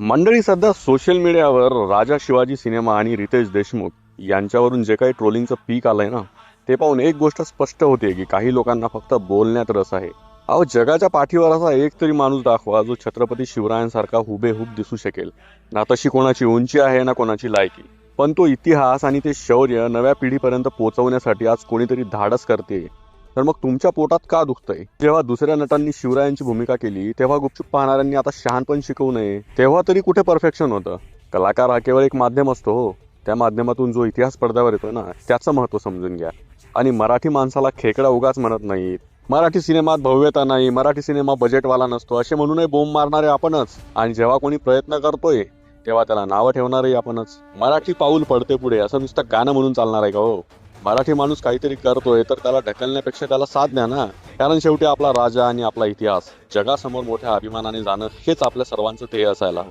मंडळी, सध्या सोशल मीडियावर राजा शिवाजी सिनेमा आणि रितेश देशमुख यांच्यावरून जे काही ट्रोलिंगचं पीक आलंय ना, ते पाहून एक गोष्ट स्पष्ट होते की काही लोकांना फक्त बोलण्यात रस आहे. अहो, जगाच्या पाठीवर असा एक तरी माणूस दाखवा जो छत्रपती शिवरायांसारखा हुबेहूब दिसू शकेल. ना तशी कोणाची उंची आहे ना कोणाची लायकी, पण तो इतिहास आणि ते शौर्य नव्या पिढीपर्यंत पोहोचवण्यासाठी आज कोणीतरी धाडस करते. तर मग तुमच्या पोटात का दुखतंय? जेव्हा दुसऱ्या नटांनी शिवरायांची भूमिका केली तेव्हा गुपचूप पाहणाऱ्यांनी आता शहाणपण शिकवू नये, तेव्हा तरी कुठे परफेक्शन होतं? कलाकार हा केवळ एक माध्यम असतो हो. त्या माध्यमातून जो इतिहास पडद्यावर येतो ना, त्याचं महत्त्व समजून घ्या. आणि मराठी माणसाला खेकडा उगाच म्हणत नाहीत. मराठी सिनेमात भव्यता नाही, मराठी सिनेमा बजेटवाला नसतो असे म्हणूनही बोंब मारणारे आपणच. आणि जेव्हा कोणी प्रयत्न करतोय तेव्हा त्याला नावं ठेवणारही आपणच. मराठी पाऊल पडते पुढे असं नुसतं गाणं म्हणून चालणार आहे का हो? मराठी माणूस काहीतरी करतोय तर त्याला ढकलण्यापेक्षा त्याला साथ द्या ना. कारण शेवटी आपला राजा आणि आपला इतिहास जगासमोर मोठ्या अभिमानाने जाणं हेच आपल्या सर्वांचं ध्येय असायला हवं.